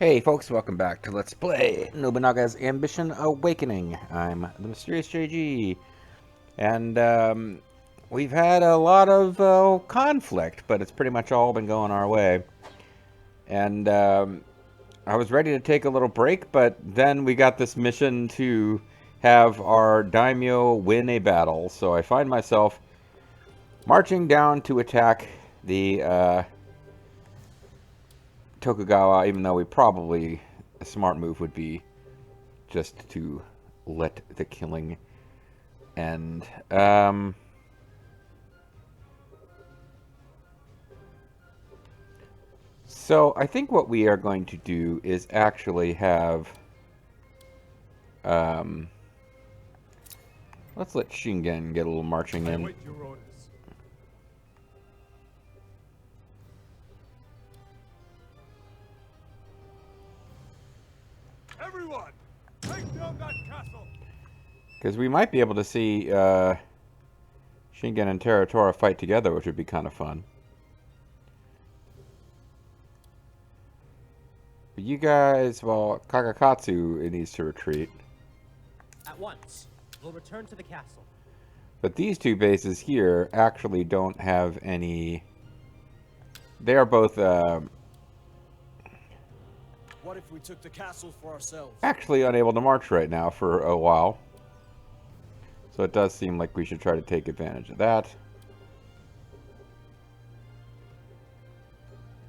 Hey folks, welcome back to Let's Play Nobunaga's Ambition Awakening. I'm the Mysterious JG, and we've had a lot of conflict, but it's pretty much all been going our way. And I was ready to take a little break, but then we got this mission to have our daimyo win a battle, so I find myself marching down to attack the Tokugawa, even though a smart move would be just to let the killing end. So I think what we are going to do is actually have, um, let's let Shingen get a little marching in. Wait your orders. Everyone, take down that castle. Because we might be able to see Shingen and Teratora fight together, which would be kind of fun. But you guys, well, Kakakatsu needs to retreat. At once. We'll return to the castle. But these two bases here actually don't have any... They are both What if we took the castle for ourselves? actually unable to march right now for a while. So it does seem like we should try to take advantage of that.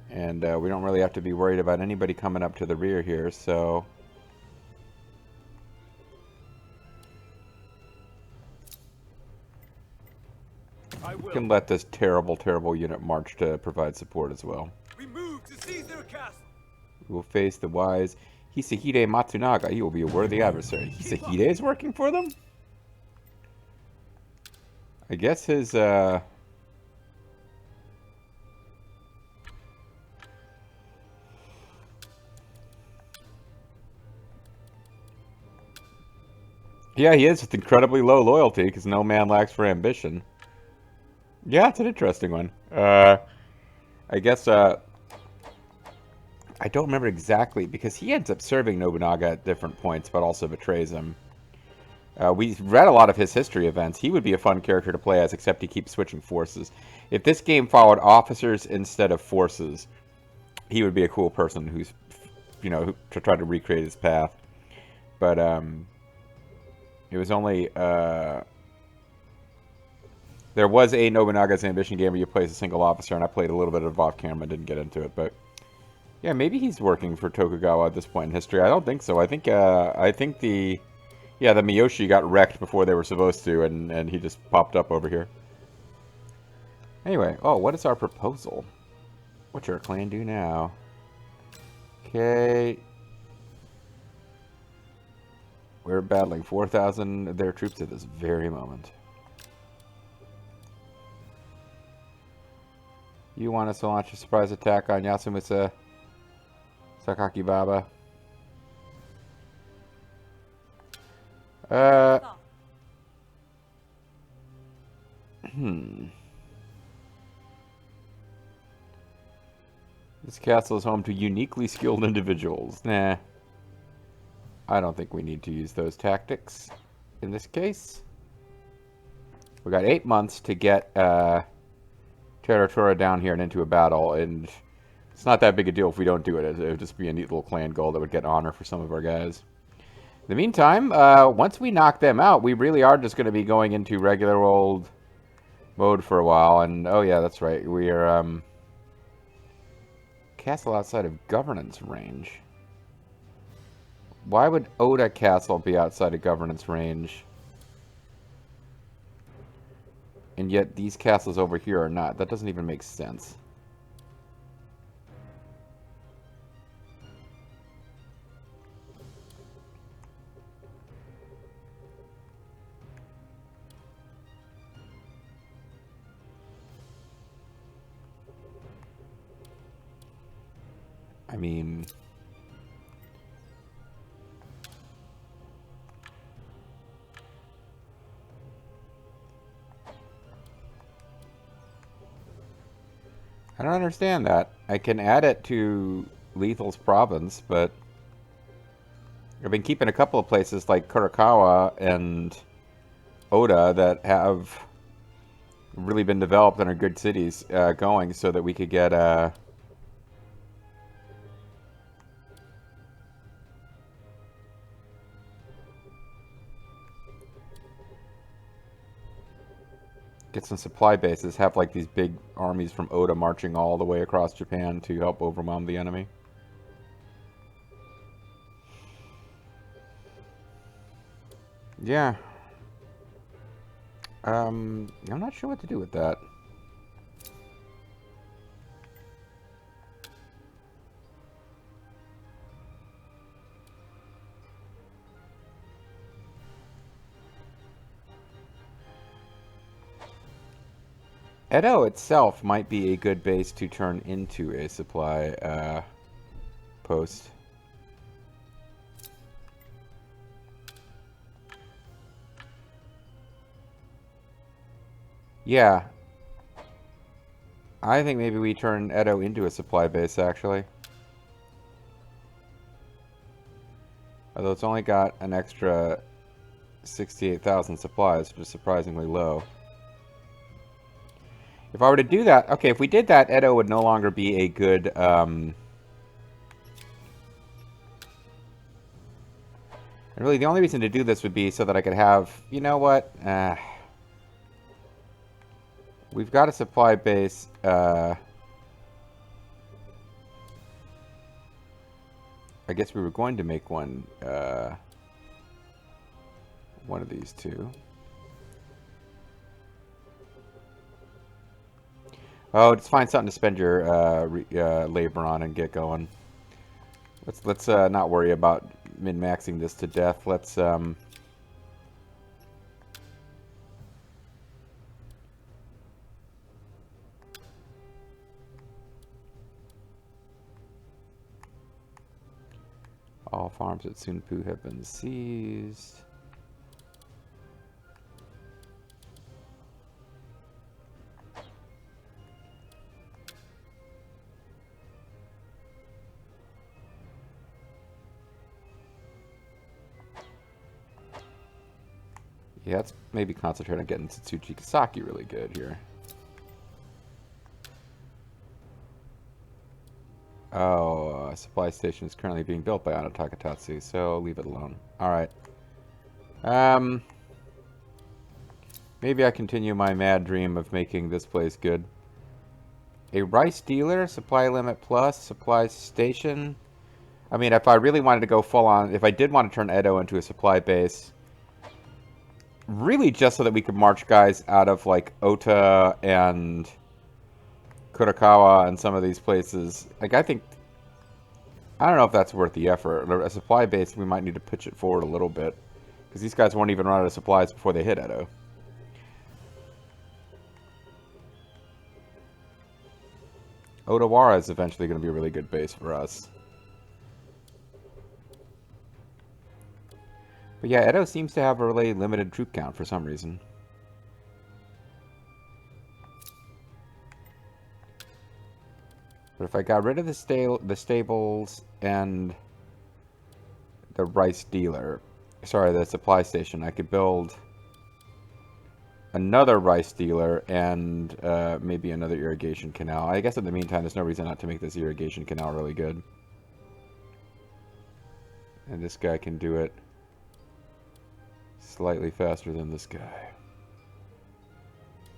And we don't really have to be worried about anybody coming up to the rear here, so... We can let this terrible, terrible unit march to provide support as well. We move to seize their castle. We will face the wise Hisahide Matsunaga. He will be a worthy adversary. Hisahide is working for them? I guess his, Yeah, he is with incredibly low loyalty, because no man lacks for ambition. Yeah, it's an interesting one. I guess, I don't remember exactly, because he ends up serving Nobunaga at different points, but also betrays him. We read a lot of his history events. He would be a fun character to play as, except he keeps switching forces. If this game followed officers instead of forces, he would be a cool person who's, to try to recreate his path. But, it was only, there was a Nobunaga's Ambition game where you play as a single officer, and I played a little bit of off-camera, didn't get into it, but... Yeah, maybe he's working for Tokugawa at this point in history. I don't think so. I think the... Yeah, the Miyoshi got wrecked before they were supposed to, and he just popped up over here. Anyway, oh, what is our proposal? What's our clan do now? Okay. We're battling 4,000 of their troops at this very moment. You want us to launch a surprise attack on Yasumasa Sakaki Baba? This castle is home to uniquely skilled individuals. Nah. I don't think we need to use those tactics in this case. We got 8 months to get Teratora down here and into a battle, and it's not that big a deal if we don't do it. It would just be a neat little clan goal that would get honor for some of our guys. In the meantime, once we knock them out, we really are just going to be going into regular old mode for a while. And, oh yeah, that's right. We are, castle outside of governance range. Why would Oda Castle be outside of governance range? And yet these castles over here are not. That doesn't even make sense. I mean... I don't understand that. I can add it to Lethal's province, but I've been keeping a couple of places like Kurakawa and Oda that have really been developed and are good cities going so that we could get get some supply bases, have like these big armies from Oda marching all the way across Japan to help overwhelm the enemy. Yeah. I'm not sure what to do with that. Edo itself might be a good base to turn into a supply post. Yeah. I think maybe we turn Edo into a supply base, actually. Although it's only got an extra 68,000 supplies, which is surprisingly low. If I were to do that, okay, if we did that, Edo would no longer be a good, and really the only reason to do this would be so that I could have, you know what, we've got a supply base, I guess we were going to make one of these two. Oh, just find something to spend your labor on and get going. Let's not worry about min-maxing this to death. Let's all farms at Sunpu have been seized. Yeah, let's maybe concentrate on getting Tsutsuchi Kisaki really good here. Oh, a supply station is currently being built by Anatakatatsu, so leave it alone. Alright. Maybe I continue my mad dream of making this place good. A rice dealer, supply limit plus, supply station. I mean, if I really wanted to go full on, if I did want to turn Edo into a supply base, really just so that we could march guys out of like Ota and Kurakawa and some of these places. Like, I don't know if that's worth the effort. A supply base, we might need to pitch it forward a little bit, because these guys won't even run out of supplies before they hit Edo. Odawara is eventually going to be a really good base for us. But yeah, Edo seems to have a really limited troop count for some reason. But if I got rid of the stables and the rice dealer, sorry, the supply station, I could build another rice dealer and maybe another irrigation canal. I guess in the meantime, there's no reason not to make this irrigation canal really good. And this guy can do it slightly faster than this guy.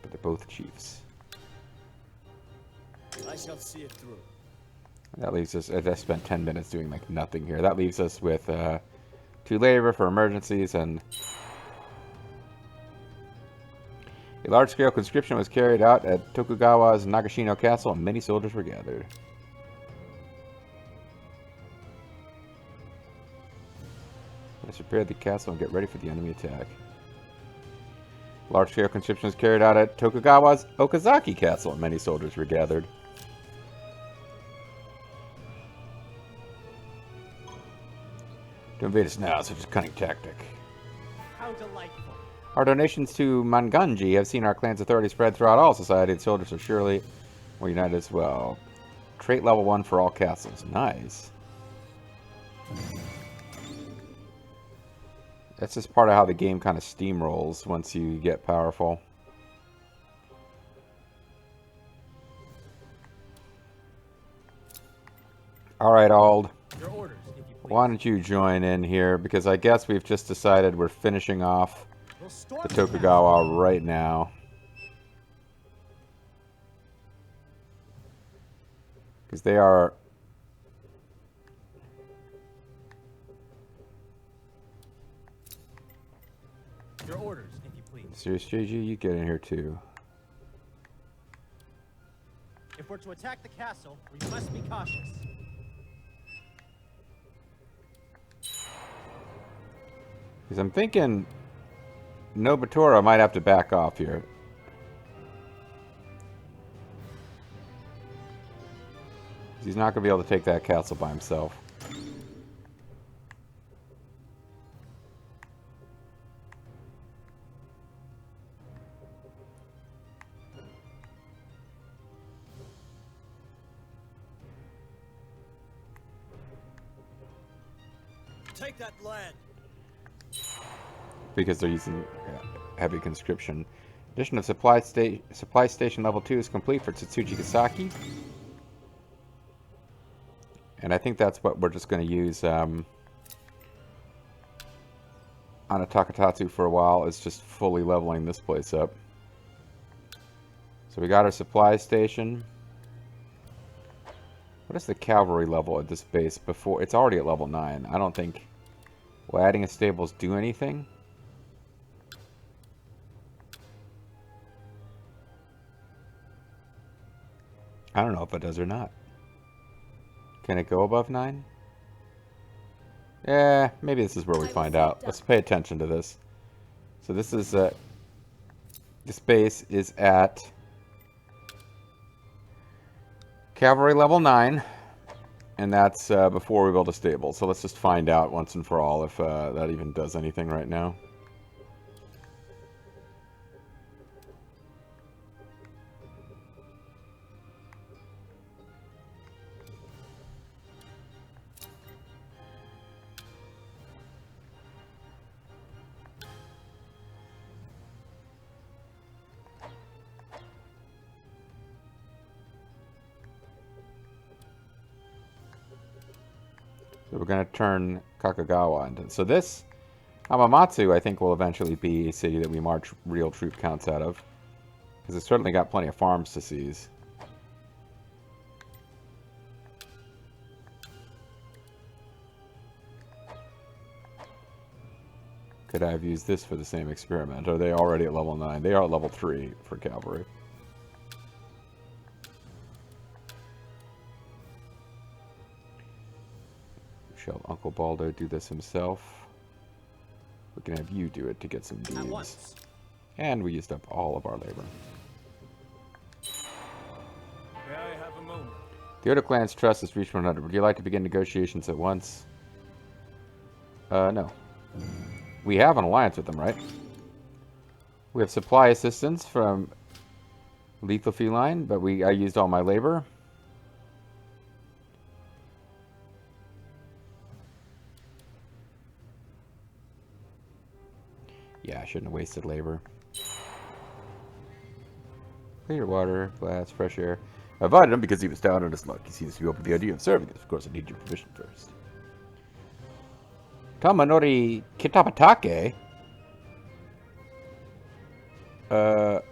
But they're both chiefs. I shall see it through. That leaves us, I spent 10 minutes doing like nothing here. That leaves us with 2 labor for emergencies, and a large-scale conscription was carried out at Tokugawa's Nagashino Castle, and many soldiers were gathered. Let's repair the castle and get ready for the enemy attack. Large-scale conscription was carried out at Tokugawa's Okazaki Castle, and many soldiers were gathered. To invade us now, such a cunning tactic. How delightful. Our donations to Manganji have seen our clan's authority spread throughout all society, and soldiers are surely more united as well. Trait level 1 for all castles. Nice. That's just part of how the game kind of steamrolls once you get powerful. Alright, Ald. Your orders, if you please. Why don't you join in here? Because I guess we've just decided we're finishing off We'll storm the castle. Tokugawa right now. Because they are... Your orders, if you please. Serious JG, you get in here too. If we're to attack the castle, we must be cautious. Because I'm thinking Nobunaga might have to back off here. He's not going to be able to take that castle by himself. Take that land. Because they're using heavy conscription. Addition of supply station level 2 is complete for Tsutsuji Gasaki. And I think that's what we're just going to use on a Takatatsu for a while. Is just fully leveling this place up. So we got our supply station. What is the cavalry level at this base before? It's already at level 9. I don't think... Will adding a stables do anything? I don't know if it does or not. Can it go above 9? Yeah, maybe this is where we find out. Let's pay attention to this. So this is... this base is at... Cavalry level 9. And that's before we build a stable. So let's just find out once and for all if that even does anything right now. So we're going to turn Kakagawa into... So this, Hamamatsu, I think will eventually be a city that we march real troop counts out of. Because it's certainly got plenty of farms to seize. Could I have used this for the same experiment? Are they already at level 9? They are at level 3 for cavalry. Shall Uncle Baldo do this himself? We can have you do it to get some At deeds. once. And we used up all of our labor. May I have a moment? The Oda clan's trust has reached 100. Would you like to begin negotiations at once? No. We have an alliance with them, right? We have supply assistance from Lethal Feline, but I used all my labor. Yeah, I shouldn't have wasted labor. Clear water, glass, fresh air. I invited him because he was down on his luck. He seems to be open to the idea of serving us. Of course, I need your permission first. Tamanori Kitabatake?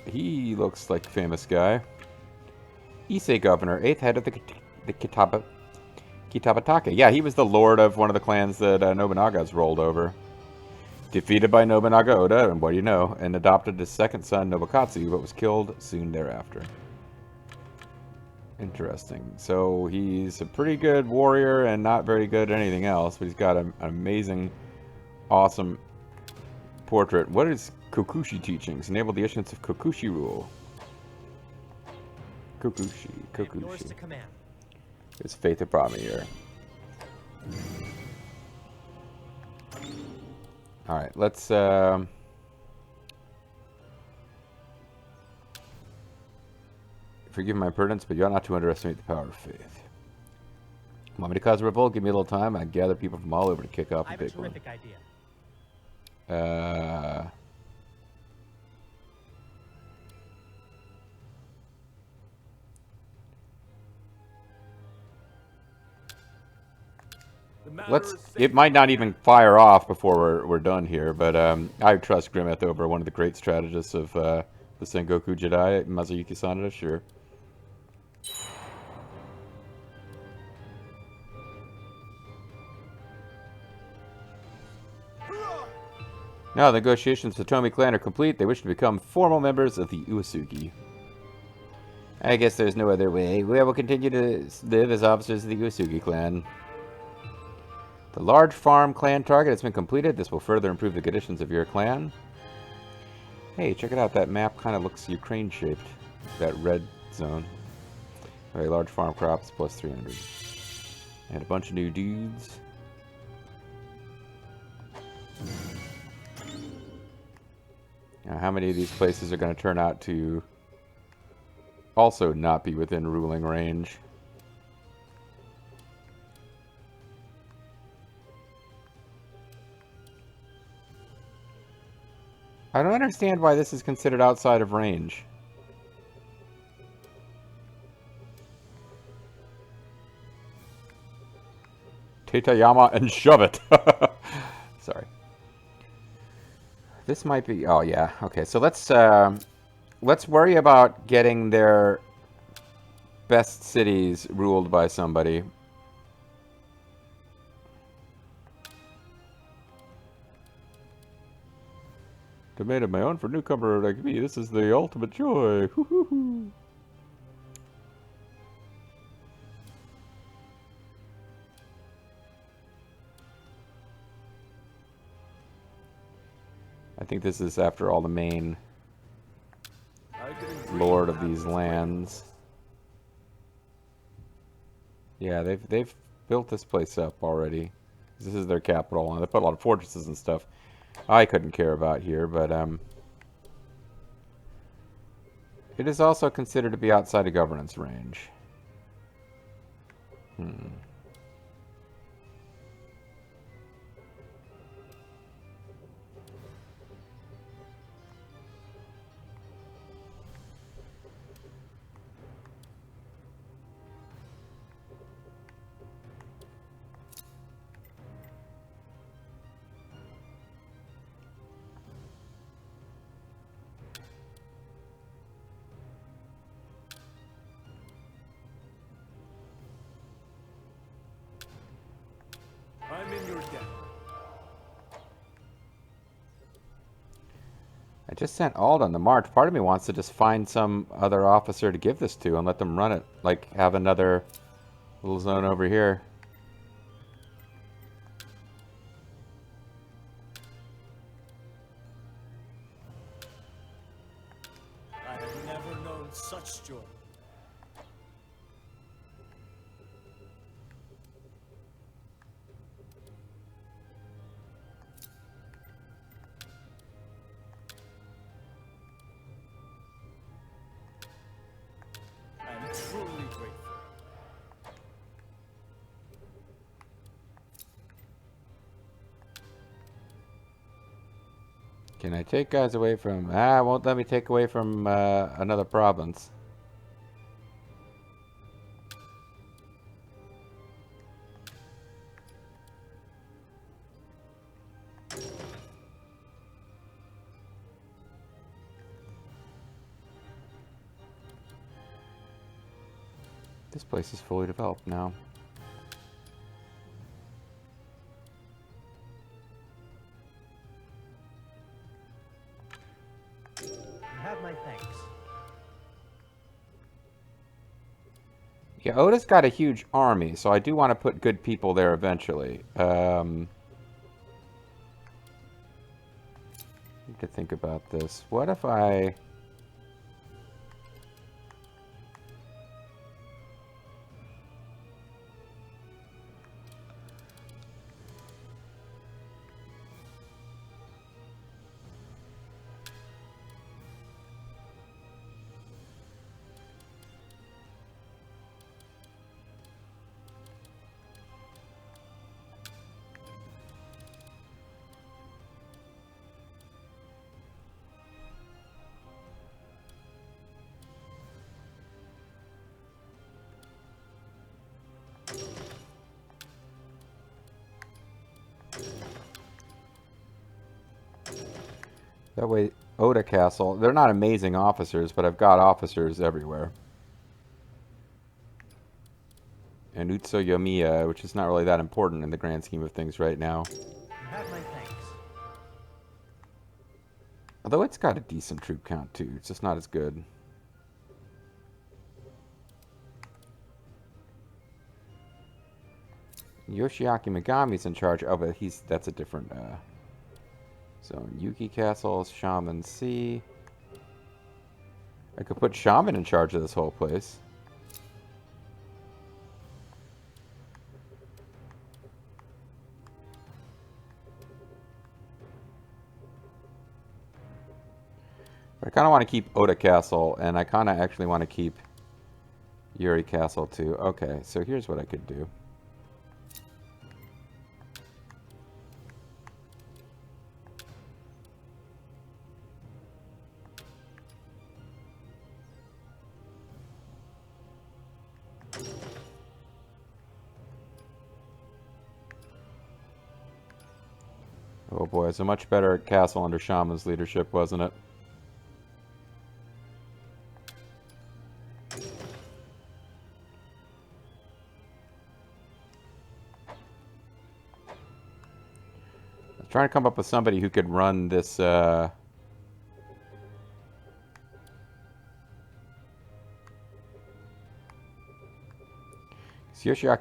He looks like a famous guy. Issei governor, 8th head of the Kitabatake. Yeah, he was the lord of one of the clans that Nobunaga's rolled over. Defeated by Nobunaga Oda, and what do you know, and adopted his second son, Nobukatsu, but was killed soon thereafter. Interesting. So he's a pretty good warrior and not very good at anything else, but he's got an amazing, awesome portrait. What is Kokushi teachings? Enable the issuance of Kokushi rule. Kokushi. Yours to command. It's Faith of Brahma here. Alright, let's forgive my impertinence, but you ought not to underestimate the power of faith. Want me to cause a revolt? Give me a little time. I gather people from all over to kick off I a have a big one. terrific idea. The matter Let's. is safe. It might not even fire off before we're done here, but I trust Grimeth over one of the great strategists of the Sengoku Jedi, Mazuyuki Sanada. Sure. Now the negotiations with the Tomi clan are complete. They wish to become formal members of the Uesugi. I guess there's no other way. We will continue to live as officers of the Uesugi clan. The large farm clan target has been completed. This will further improve the conditions of your clan. Hey, check it out. That map kind of looks Ukraine-shaped. That red zone. Very large farm crops, plus 300. And a bunch of new dudes. Now, how many of these places are going to turn out to also not be within ruling range? I don't understand why this is considered outside of range. Tetayama and shove it. Sorry. This might be. Oh yeah. Okay. So let's worry about getting their best cities ruled by somebody. Domain of my own for newcomer like me. This is the ultimate joy. Hoo-hoo-hoo. I think this is after all the main lord of these lands. Yeah, they've built this place up already. This is their capital, and they put a lot of fortresses and stuff I couldn't care about here, but it is also considered to be outside of governance range. I'm in your debt. I just sent Ald on the march. Part of me wants to just find some other officer to give this to and let them run it. Like, have another little zone over here. I have never known such joy. I'm truly grateful. Can I take guys away from... won't let me take away from another province. This place is fully developed now. You have my thanks. Yeah, Oda's got a huge army, so I do want to put good people there eventually. Need to think about this. What if I... That way, Oda Castle, they're not amazing officers, but I've got officers everywhere. And Utsuyomiya, which is not really that important in the grand scheme of things right now. You have my thanks. Although it's got a decent troop count, too. It's just not as good. Yoshiaki Megami's in charge. Oh, but that's a different, So, Yuki Castle, Shaman Sea. I could put Shaman in charge of this whole place. But I kind of want to keep Oda Castle, and I kind of actually want to keep Yuri Castle, too. Okay, so here's what I could do. Oh boy, it's a much better castle under Shaman's leadership, wasn't it? I was trying to come up with somebody who could run this, Yoshiaki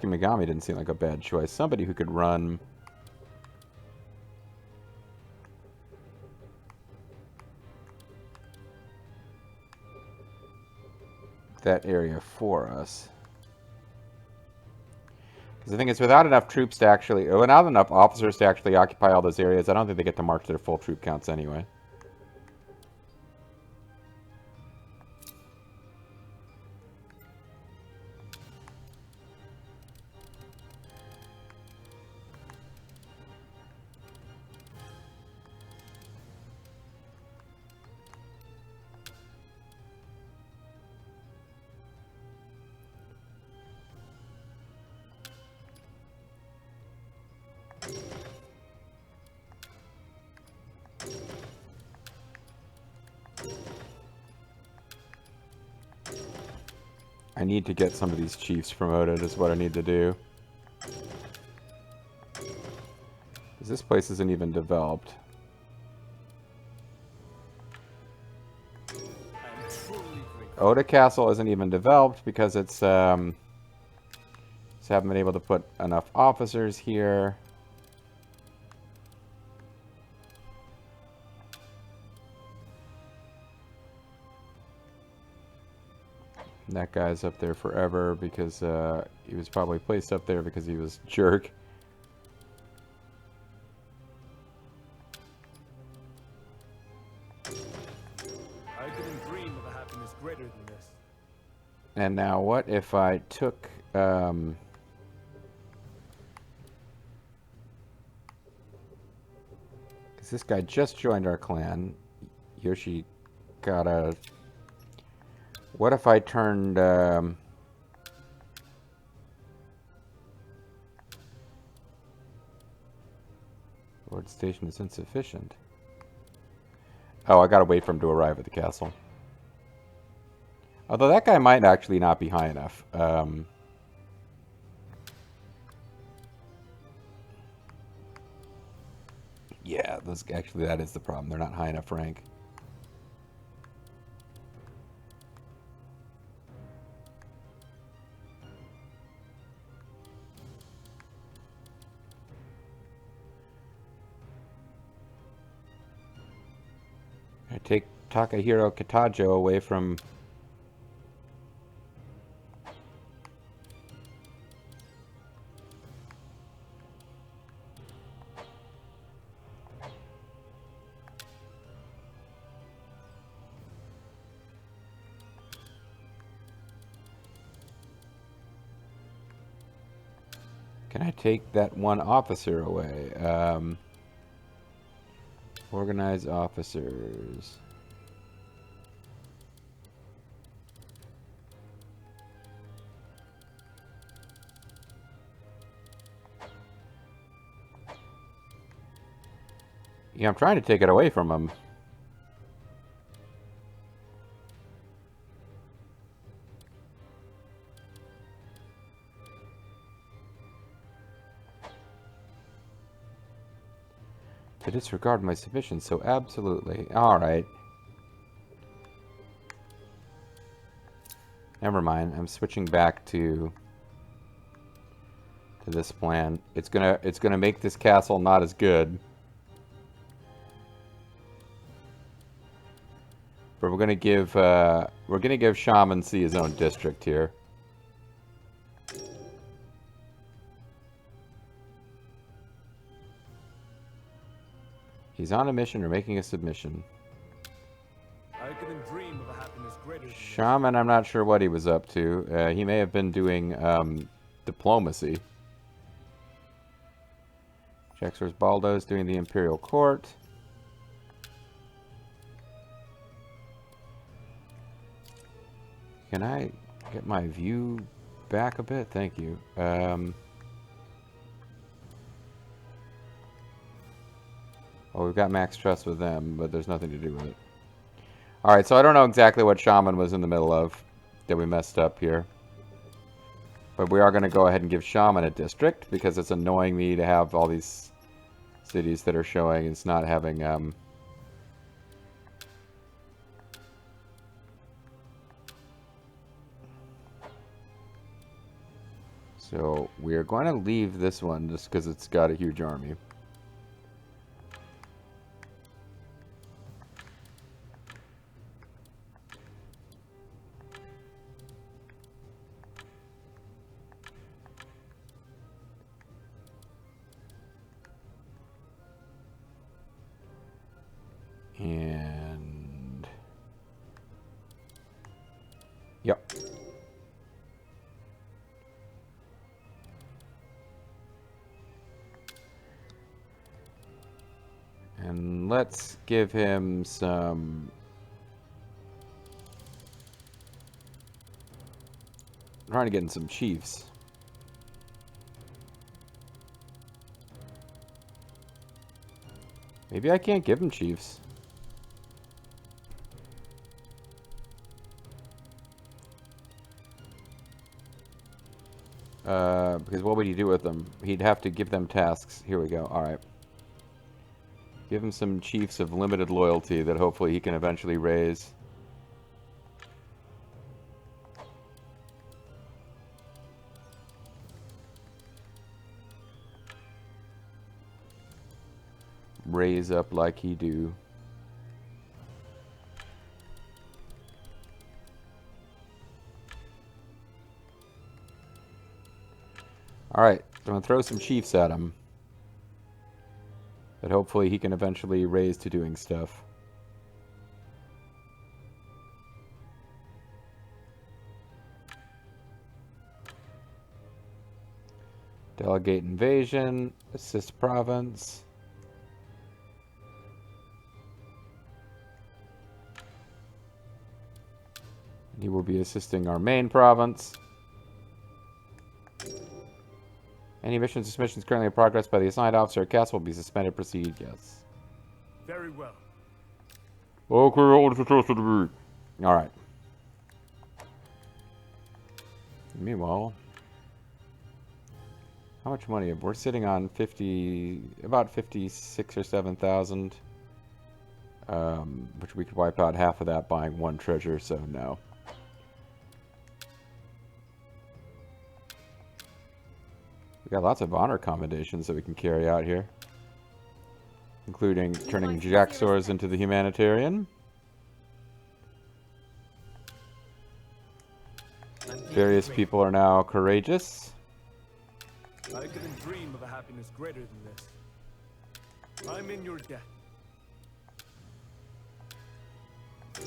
Megami didn't seem like a bad choice. Somebody who could run that area for us. Because the thing is, without enough troops to actually, or without enough officers to actually occupy all those areas, I don't think they get to march their full troop counts anyway. I need to get some of these chiefs promoted is what I need to do. Because this place isn't even developed. Oda Castle isn't even developed because it's just haven't been able to put enough officers here. And that guy's up there forever because he was probably placed up there because he was a jerk. I couldn't dream of a happiness greater than this. And now what if I took... because this guy just joined our clan. Yoshi got a... What if I turned... Lord Station is insufficient. Oh, I gotta wait for him to arrive at the castle. Although that guy might actually not be high enough. Yeah, actually that is the problem. They're not high enough rank. I take Takahiro Kitajo away from... Can I take that one officer away? Organize officers. Yeah, I'm trying to take it away from him. To disregard my submission so absolutely. Alright. Never mind. I'm switching back to this plan. It's gonna make this castle not as good. But we're gonna give Shaman C his own district here. He's on a mission or making a submission. I couldn't dream of a happiness greater than this. Shaman, I'm not sure what he was up to. He may have been doing diplomacy. Checks where's Baldo's doing the Imperial Court. Can I get my view back a bit? Thank you. Well, we've got max trust with them, but there's nothing to do with it. Alright, so I don't know exactly what Shaman was in the middle of that we messed up here. But we are going to go ahead and give Shaman a district, because it's annoying me to have all these cities that are showing it's not having... So, we're going to leave this one just because it's got a huge army. And... Yep. And let's give him some... I'm trying to get in some chiefs. Maybe I can't give him chiefs. Because what would he do with them? He'd have to give them tasks. Here we go. Alright. Give him some chiefs of limited loyalty that hopefully he can eventually raise. Raise up like he do. Alright, so I'm going to throw some chiefs at him. That hopefully he can eventually raise to doing stuff. Delegate invasion, assist province. He will be assisting our main province. Any missions or submissions currently in progress by the assigned officer at castle will be suspended. Proceed, yes. Very well. Okay, alright. Meanwhile, how much money? We're sitting on about 56 or 7,000. Which we could wipe out half of that buying one treasure, so no. We got lots of honor commendations that we can carry out here. Including turning Jaxors into the humanitarian. Various people are now courageous. I couldn't dream of a happiness greater than this. I'm in your debt.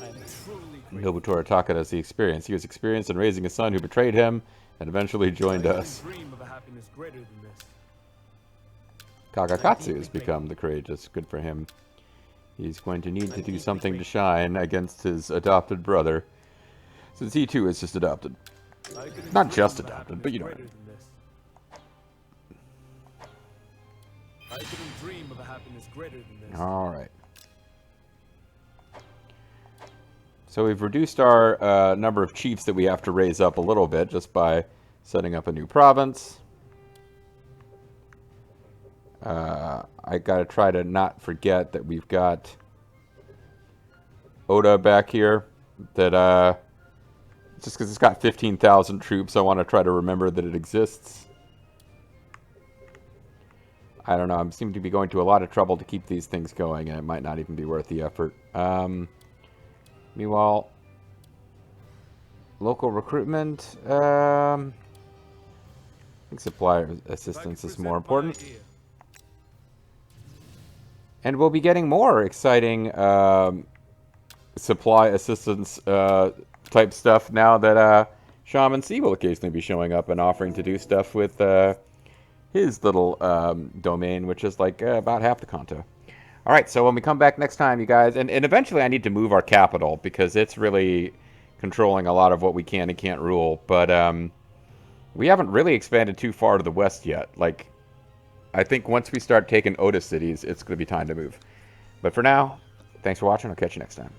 I am truly grateful. Nobunaga Takada's the experience. He was experienced in raising a son who betrayed him and eventually joined us. I couldn't dream of a happiness greater than this. Kagakatsu has become the courageous. Good for him. He's going to need to do something to shine against his adopted brother. Since he too is just adopted. Not just adopted, but you know. I couldn't dream of a happiness greater than this. Alright. So we've reduced our number of chiefs that we have to raise up a little bit just by setting up a new province. I gotta try to not forget that we've got Oda back here. That, just because it's got 15,000 troops, I want to try to remember that it exists. I don't know, I seem to be going to a lot of trouble to keep these things going, and it might not even be worth the effort. Meanwhile, local recruitment, I think supplier assistance is more important. And we'll be getting more exciting supply assistance type stuff now that Shaman C will occasionally be showing up and offering to do stuff with his little domain, which is like about half the Kanto. All right, so when we come back next time, you guys, and eventually I need to move our capital because it's really controlling a lot of what we can and can't rule. But we haven't really expanded too far to the west yet. Like, I think once we start taking Oda cities, it's going to be time to move. But for now, thanks for watching. I'll catch you next time.